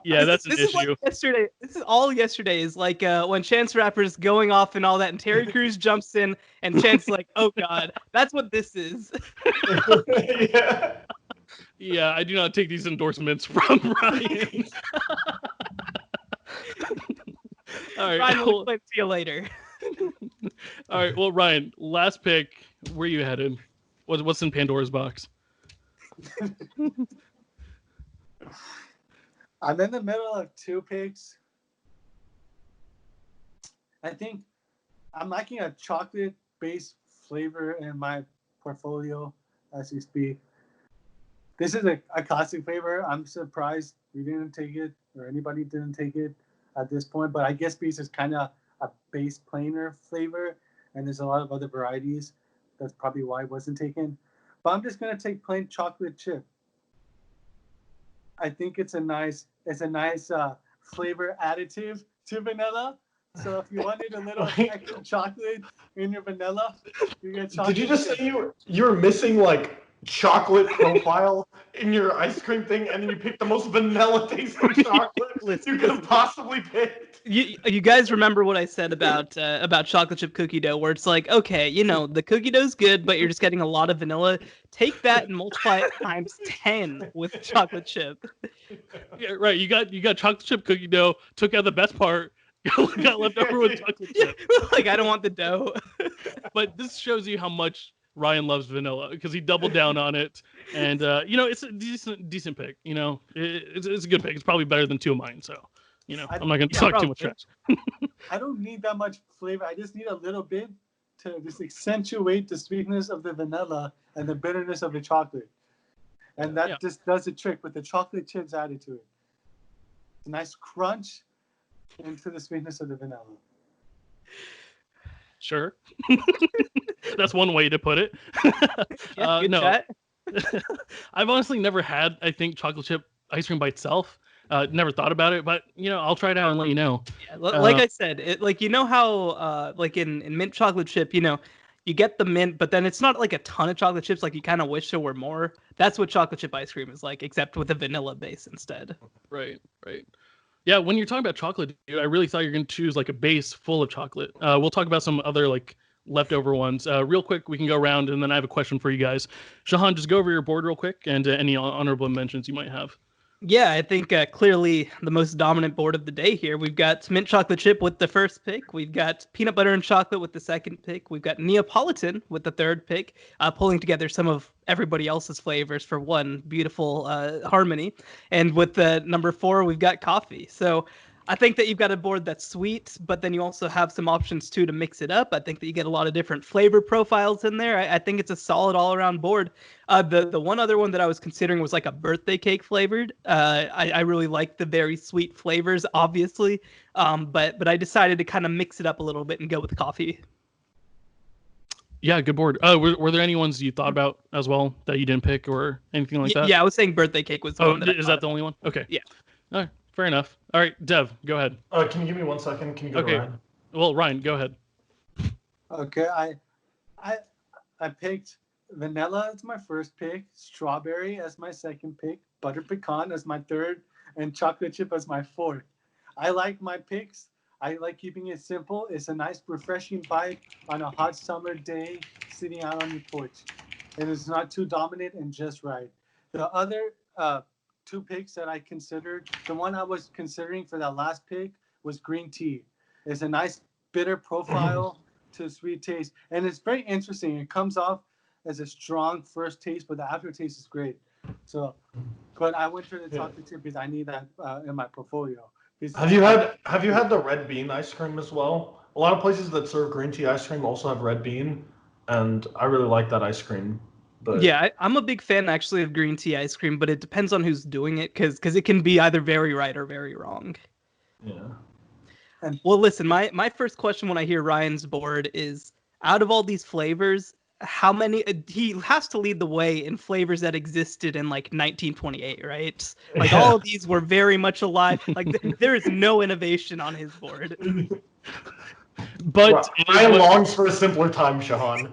[SPEAKER 1] Yeah, that's an issue.
[SPEAKER 2] Is like yesterday. This is all yesterday. Is like when Chance Rapper's going off and all that, and Terry Crews jumps in, and Chance is like, "Oh God, that's what this is."
[SPEAKER 3] Yeah.
[SPEAKER 1] Yeah, I do not take these endorsements from Ryan. All right,
[SPEAKER 2] Ryan, we'll see you later.
[SPEAKER 1] All right, well, Ryan, last pick. Where you headed? What's in Pandora's box?
[SPEAKER 4] I'm in the middle of 2 picks. I think I'm liking a chocolate-based flavor in my portfolio as we speak. This is a classic flavor. I'm surprised we didn't take it or anybody didn't take it at this point, but I guess because it's kind of a base plainer flavor and there's a lot of other varieties. That's probably why it wasn't taken. But I'm just going to take plain chocolate chip. I think it's a nice flavor additive to vanilla. So if you wanted a little extra chocolate in your vanilla, you get chocolate.
[SPEAKER 3] Did you just say you were missing like chocolate profile in your ice cream thing, and then you picked the most vanilla tasting chocolate you could have possibly picked?
[SPEAKER 2] You guys remember what I said about chocolate chip cookie dough, where it's like, okay, the cookie dough's good, but you're just getting a lot of vanilla. Take that and multiply it times 10 with chocolate chip.
[SPEAKER 1] Yeah, right. You got chocolate chip cookie dough. Took out the best part. Got left over with chocolate chip.
[SPEAKER 2] Like I don't want the dough.
[SPEAKER 1] But this shows you how much Ryan loves vanilla because he doubled down on it, and it's a decent pick. It's a good pick. It's probably better than 2 of mine. So, I'm not gonna talk too much trash.
[SPEAKER 4] I don't need that much flavor. I just need a little bit to just accentuate the sweetness of the vanilla and the bitterness of the chocolate, and that just does the trick with the chocolate chips added to it. It's a nice crunch into the sweetness of the vanilla.
[SPEAKER 1] Sure. That's one way to put it.
[SPEAKER 2] Good
[SPEAKER 1] no.
[SPEAKER 2] chat.
[SPEAKER 1] I've honestly never had, I think, chocolate chip ice cream by itself. Never thought about it, but I'll try it out and let you know.
[SPEAKER 2] Yeah, like I said, how like in mint chocolate chip, you get the mint, but then it's not like a ton of chocolate chips. Like you kind of wish there were more. That's what chocolate chip ice cream is like, except with a vanilla base instead.
[SPEAKER 1] Right. Yeah, when you're talking about chocolate, dude, I really thought you were going to choose like a base full of chocolate. We'll talk about some other like leftover ones. Real quick, we can go around, and then I have a question for you guys. Shahan, just go over your board real quick and any honorable mentions you might have.
[SPEAKER 2] Yeah, I think clearly the most dominant board of the day here. We've got mint chocolate chip with the first pick. We've got peanut butter and chocolate with the second pick. We've got Neapolitan with the third pick, pulling together some of everybody else's flavors for one beautiful harmony. And with the number 4, we've got coffee. So I think that you've got a board that's sweet, but then you also have some options too to mix it up. I think that you get a lot of different flavor profiles in there. I think it's a solid all-around board. The one other one that I was considering was like a birthday cake flavored. I really like the very sweet flavors, obviously, but I decided to kind of mix it up a little bit and go with coffee.
[SPEAKER 1] Yeah, good board. Were there any ones you thought about as well that you didn't pick or anything like that?
[SPEAKER 2] Yeah, I was saying birthday cake was the one that
[SPEAKER 1] is that the only one? Okay.
[SPEAKER 2] Yeah.
[SPEAKER 1] All right. Fair enough. All right, Dev, go ahead.
[SPEAKER 3] Can you give me 1 second? Can you go to
[SPEAKER 1] Okay.
[SPEAKER 3] Ryan?
[SPEAKER 1] Well, Ryan, go ahead.
[SPEAKER 4] Okay, I picked vanilla as my first pick, strawberry as my second pick, butter pecan as my third, and chocolate chip as my fourth. I like my picks. I like keeping it simple. It's a nice, refreshing bite on a hot summer day, sitting out on your porch, and it's not too dominant and just right. The other 2 picks that I considered, the one I was considering for that last pick was green tea. It's a nice bitter profile to sweet taste, and it's very interesting. It comes off as a strong first taste, but the aftertaste is great. So, but I went for the chocolate chip because I need that in my portfolio.
[SPEAKER 3] Have you had the red bean ice cream as well? A lot of places that serve green tea ice cream also have red bean, and I really like that ice cream. But
[SPEAKER 2] yeah, I'm a big fan actually of green tea ice cream, but it depends on who's doing it because it can be either very right or very wrong.
[SPEAKER 3] Yeah.
[SPEAKER 2] Well, listen, my first question when I hear Ryan's board is, out of all these flavors, how many he has to lead the way in flavors that existed in like 1928, right? Like all of these were very much alive. Like there is no innovation on his board.
[SPEAKER 1] But
[SPEAKER 3] Ryan longs for a simpler time, Shahan.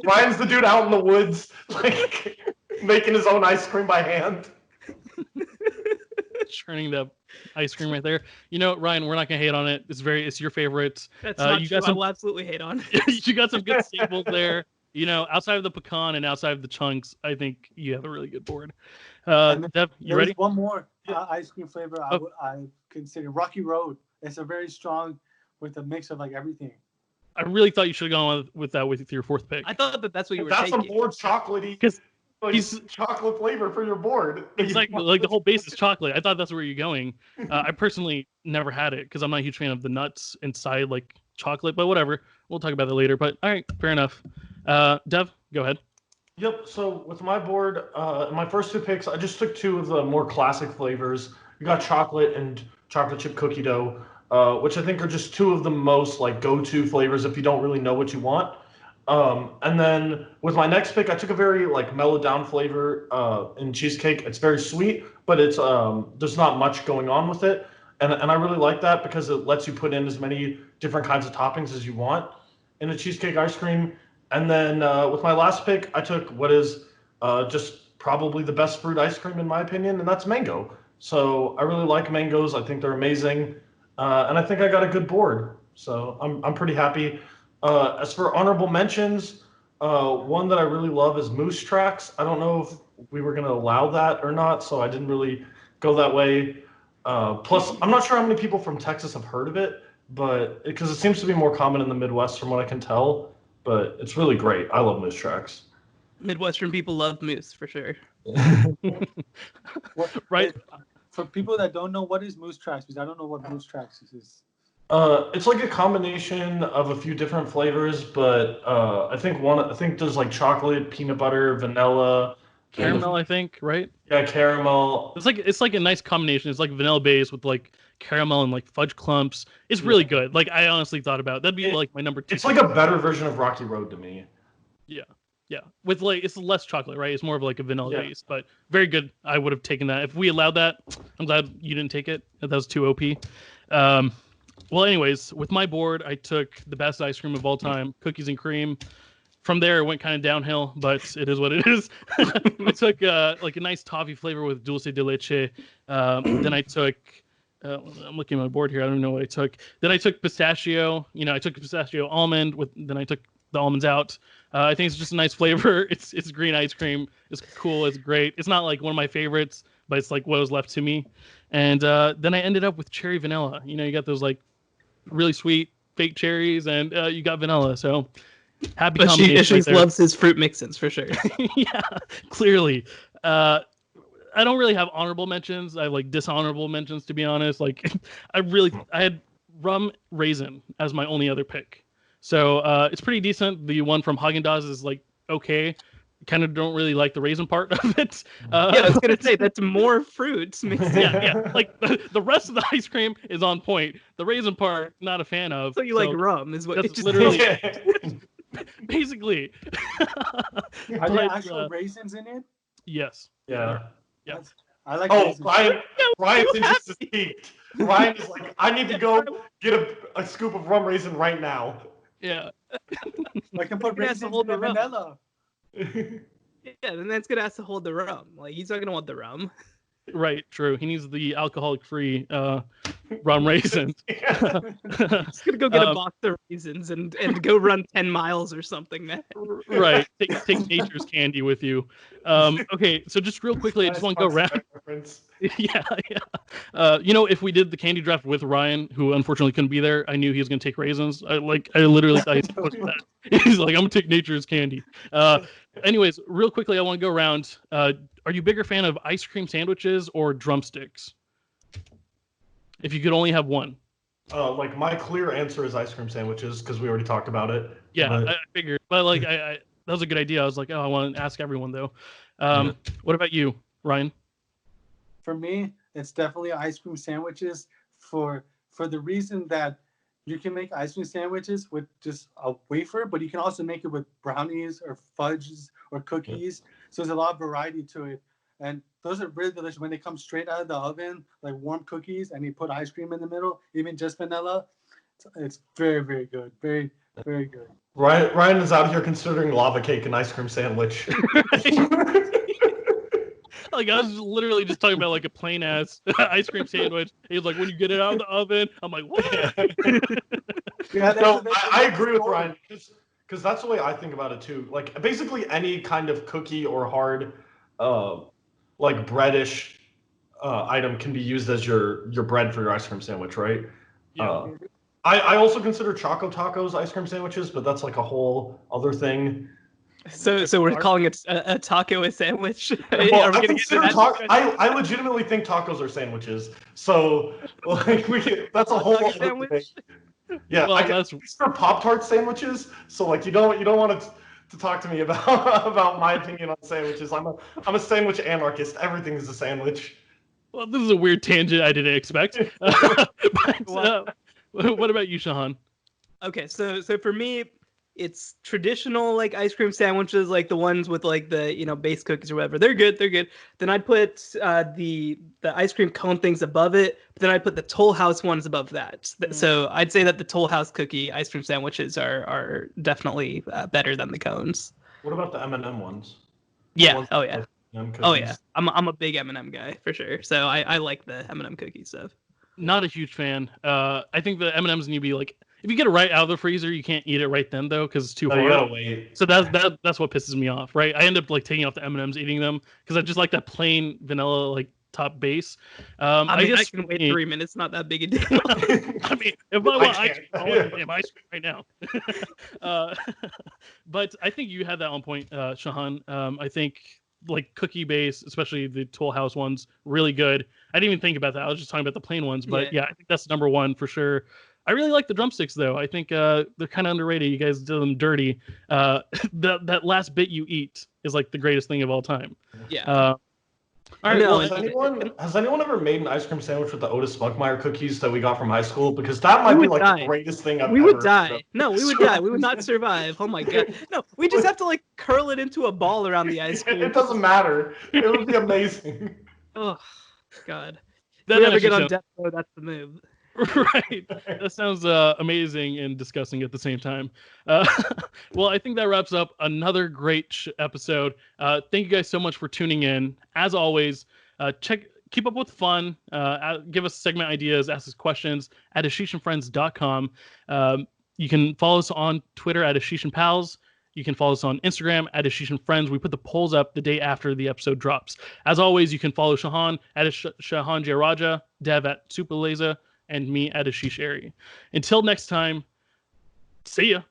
[SPEAKER 3] Ryan's the dude out in the woods, like making his own ice cream by hand.
[SPEAKER 1] churning the ice cream right there. You know, Ryan, we're not gonna hate on it. It's your favorite.
[SPEAKER 2] That's not
[SPEAKER 1] you
[SPEAKER 2] true.
[SPEAKER 1] got some,
[SPEAKER 2] I will absolutely hate on.
[SPEAKER 1] you got some good staples there. You know, outside of the pecan and outside of the chunks, I think you have a really good board. Dev, you ready?
[SPEAKER 4] One more ice cream flavor I consider Rocky Road. It's a very strong with a mix of like everything.
[SPEAKER 1] I really thought you should have gone with that with your fourth pick.
[SPEAKER 2] I thought that's what you were
[SPEAKER 3] That's
[SPEAKER 2] taking.
[SPEAKER 3] a board chocolatey.
[SPEAKER 1] Because
[SPEAKER 3] He's chocolate flavor for your board.
[SPEAKER 1] Exactly, like the whole base is chocolate. I thought that's where you're going. I personally never had it because I'm not a huge fan of the nuts inside like chocolate, but whatever. We'll talk about that later. But all right, fair enough. Dev, go ahead.
[SPEAKER 3] Yep. So with my board, my first two picks, I just took two of the more classic flavors. We got chocolate and chocolate chip cookie dough, which I think are just two of the most like go-to flavors if you don't really know what you want. And then with my next pick, I took a very like mellowed down flavor in cheesecake. It's very sweet, but it's there's not much going on with it, and I really like that because it lets you put in as many different kinds of toppings as you want in a cheesecake ice cream. And then with my last pick, I took what is just probably the best fruit ice cream in my opinion, and that's mango. So I really like mangoes. I think they're amazing, and I think I got a good board. So I'm pretty happy. As for honorable mentions, one that I really love is Moose Tracks. I don't know if we were going to allow that or not, so I didn't really go that way. Plus, I'm not sure how many people from Texas have heard of it, but because it seems to be more common in the Midwest from what I can tell, but it's really great. I love Moose Tracks.
[SPEAKER 2] Midwestern people love moose for sure.
[SPEAKER 1] Right.
[SPEAKER 4] For people that don't know, what is Moose Tracks? Because I don't know what Moose Tracks is.
[SPEAKER 3] It's like a combination of a few different flavors, but I think there's like chocolate, peanut butter, vanilla,
[SPEAKER 1] Caramel, I think, right?
[SPEAKER 3] Yeah, caramel.
[SPEAKER 1] It's like a nice combination. It's like vanilla base with like caramel and like fudge clumps. It's really good. Like I honestly thought about that'd be like my number 2.
[SPEAKER 3] It's like a better version of Rocky Road to me.
[SPEAKER 1] Yeah. With like it's less chocolate, right? It's more of like a vanilla base, but very good. I would have taken that if we allowed that. I'm glad you didn't take it. That was too OP. Well, anyways, with my board, I took the best ice cream of all time, cookies and cream. From there, it went kind of downhill, but it is what it is. I took like a nice toffee flavor with dulce de leche. Then I took, I'm looking at my board here. I don't know what I took. Then I took pistachio. I took pistachio almond. Then I took the almonds out. I think it's just a nice flavor. It's green ice cream. It's cool. It's great. It's not like one of my favorites, but it's like what was left to me. And then I ended up with cherry vanilla. You got those like really sweet fake cherries, and you got vanilla. So. Happy
[SPEAKER 2] But
[SPEAKER 1] combination.
[SPEAKER 2] she loves his fruit mix-ins for sure.
[SPEAKER 1] Yeah, clearly. I don't really have honorable mentions. I have like dishonorable mentions, to be honest. Like, I had rum raisin as my only other pick. So it's pretty decent. The one from Haagen-Dazs is like okay. Kind of don't really like the raisin part of it.
[SPEAKER 2] Yeah, I was gonna say that's more fruits mixed in.
[SPEAKER 1] Yeah. Like the rest of the ice cream is on point. The raisin part, not a fan of.
[SPEAKER 2] So you like rum, is what
[SPEAKER 1] that's
[SPEAKER 2] it just
[SPEAKER 1] literally-
[SPEAKER 3] Yeah.
[SPEAKER 1] Basically.
[SPEAKER 4] Are there
[SPEAKER 1] But,
[SPEAKER 4] actual raisins in it?
[SPEAKER 1] Yes.
[SPEAKER 3] Yeah.
[SPEAKER 1] Yeah.
[SPEAKER 4] I like
[SPEAKER 3] Oh,
[SPEAKER 4] raisins.
[SPEAKER 3] Ryan's interest is peaked. Ryan is like, I need to go get a scoop of rum raisin right now.
[SPEAKER 1] Yeah.
[SPEAKER 4] I can put
[SPEAKER 2] It has
[SPEAKER 4] raisins
[SPEAKER 2] to hold
[SPEAKER 4] in the
[SPEAKER 2] the rum.
[SPEAKER 4] vanilla.
[SPEAKER 2] Yeah, then that's gonna have to hold the rum. Like he's not gonna want the rum.
[SPEAKER 1] Right. True. He needs the alcoholic-free rum raisins.
[SPEAKER 3] Yeah.
[SPEAKER 2] He's gonna go get a box of raisins and go run 10 miles or something, man.
[SPEAKER 1] Right. Take nature's candy with you. Okay. So just real quickly, I just want to go around.
[SPEAKER 3] Reference.
[SPEAKER 1] Yeah. If we did the candy draft with Ryan, who unfortunately couldn't be there, I knew he was going to take raisins. I literally thought he was supposed to that. He's like, I'm going to take nature's candy. Anyways, real quickly, I want to go around. Are you a bigger fan of ice cream sandwiches or drumsticks? If you could only have one.
[SPEAKER 3] Like my clear answer is ice cream sandwiches because we already talked about it.
[SPEAKER 1] Yeah,
[SPEAKER 3] But-
[SPEAKER 1] I figured. But like, that was a good idea. I was like, I want to ask everyone though. What about you, Ryan?
[SPEAKER 4] For me, it's definitely ice cream sandwiches for the reason that you can make ice cream sandwiches with just a wafer, but you can also make it with brownies or fudges or cookies. So there's a lot of variety to it. And those are really delicious when they come straight out of the oven, like warm cookies, and you put ice cream in the middle, even just vanilla. It's very, very good. Very, very good.
[SPEAKER 3] Ryan is out here considering lava cake and ice cream sandwich.
[SPEAKER 1] Like I was literally just talking about like a plain ass ice cream sandwich. He was like, when you get it out of the oven, I'm like, what?
[SPEAKER 4] Yeah,
[SPEAKER 3] No, I agree with Ryan because that's the way I think about it too. Like basically any kind of cookie or hard, like breadish item can be used as your bread for your ice cream sandwich, right?
[SPEAKER 1] Yeah.
[SPEAKER 3] I also consider Choco Tacos ice cream sandwiches, but that's like a whole other thing.
[SPEAKER 2] So we're calling it a taco a sandwich.
[SPEAKER 3] Well,
[SPEAKER 2] Are we
[SPEAKER 3] I,
[SPEAKER 2] gonna get
[SPEAKER 3] consider
[SPEAKER 2] into that discussion?
[SPEAKER 3] I legitimately think tacos are sandwiches. So like that's a whole
[SPEAKER 2] Taco
[SPEAKER 3] other
[SPEAKER 2] sandwich?
[SPEAKER 3] thing. Yeah,
[SPEAKER 1] Well,
[SPEAKER 3] I can
[SPEAKER 1] that's
[SPEAKER 3] for Pop-Tart sandwiches. So like you don't want to talk to me about about my opinion on sandwiches. I'm a sandwich anarchist. Everything is a sandwich.
[SPEAKER 1] well, this is a weird tangent I didn't expect. But, what about you, Shahan?
[SPEAKER 2] Okay, so for me, it's traditional like ice cream sandwiches, like the ones with like the base cookies or whatever. They're good. Then I'd put the ice cream cone things above it. But then I'd put the Toll House ones above that. So I'd say that the Toll House cookie ice cream sandwiches are definitely better than the cones.
[SPEAKER 3] What about the M&M ones?
[SPEAKER 2] Yeah.
[SPEAKER 3] Ones
[SPEAKER 2] Oh
[SPEAKER 3] with,
[SPEAKER 2] yeah.
[SPEAKER 3] like, M&M
[SPEAKER 2] Oh
[SPEAKER 3] cookies?
[SPEAKER 2] yeah. I'm a big M&M guy for sure. So I like the M&M cookie stuff.
[SPEAKER 1] Not a huge fan. I think the M&Ms need to be like, if you get it right out of the freezer, you can't eat it right then though because it's too
[SPEAKER 3] Oh,
[SPEAKER 1] hard.
[SPEAKER 3] you gotta wait.
[SPEAKER 1] So that's what pisses me off, right? I end up like taking off the M&Ms, eating them because I just like that plain vanilla like top base.
[SPEAKER 2] I mean, I
[SPEAKER 1] guess
[SPEAKER 2] can
[SPEAKER 1] for
[SPEAKER 2] wait
[SPEAKER 1] me-
[SPEAKER 2] 3 minutes. Not that big a deal.
[SPEAKER 1] I mean, if I want ice
[SPEAKER 3] can't.
[SPEAKER 1] cream, I want damn ice cream right now. But I think you had that on point, Shahan. I think like cookie base, especially the Toll House ones, really good. I didn't even think about that. I was just talking about the plain ones, but yeah, I think that's number one for sure. I really like the drumsticks though. I think they're kind of underrated. You guys did them dirty. That last bit you eat is like the greatest thing of all time.
[SPEAKER 2] Yeah.
[SPEAKER 1] All right.
[SPEAKER 2] No,
[SPEAKER 1] Well,
[SPEAKER 3] Has anyone ever made an ice cream sandwich with the Otis Spunkmeyer cookies that we got from high school? Because that might
[SPEAKER 2] We
[SPEAKER 3] be
[SPEAKER 2] would
[SPEAKER 3] like
[SPEAKER 2] die.
[SPEAKER 3] the greatest thing I've
[SPEAKER 2] We
[SPEAKER 3] ever
[SPEAKER 2] would die. No, we would die. We would not survive. Oh my god. No, we just have to like curl it into a ball around the ice cream.
[SPEAKER 3] It doesn't matter. It would be amazing.
[SPEAKER 2] Oh god.
[SPEAKER 1] that
[SPEAKER 2] If we ever
[SPEAKER 1] actually
[SPEAKER 2] get on
[SPEAKER 1] sounds-
[SPEAKER 2] death row, that's the move.
[SPEAKER 1] Right. That sounds amazing and disgusting at the same time. Well, I think that wraps up another great episode. Thank you guys so much for tuning in. As always, keep up with fun. Give us segment ideas, ask us questions at ashishandfriends.com. You can follow us on Twitter at ashishandpals. You can follow us on Instagram at ashishandfriends. We put the polls up the day after the episode drops. As always, you can follow Shahan at Shahan Jayaraja, Dev at Supaleza, and me at Ashish Airy. Until next time, see ya.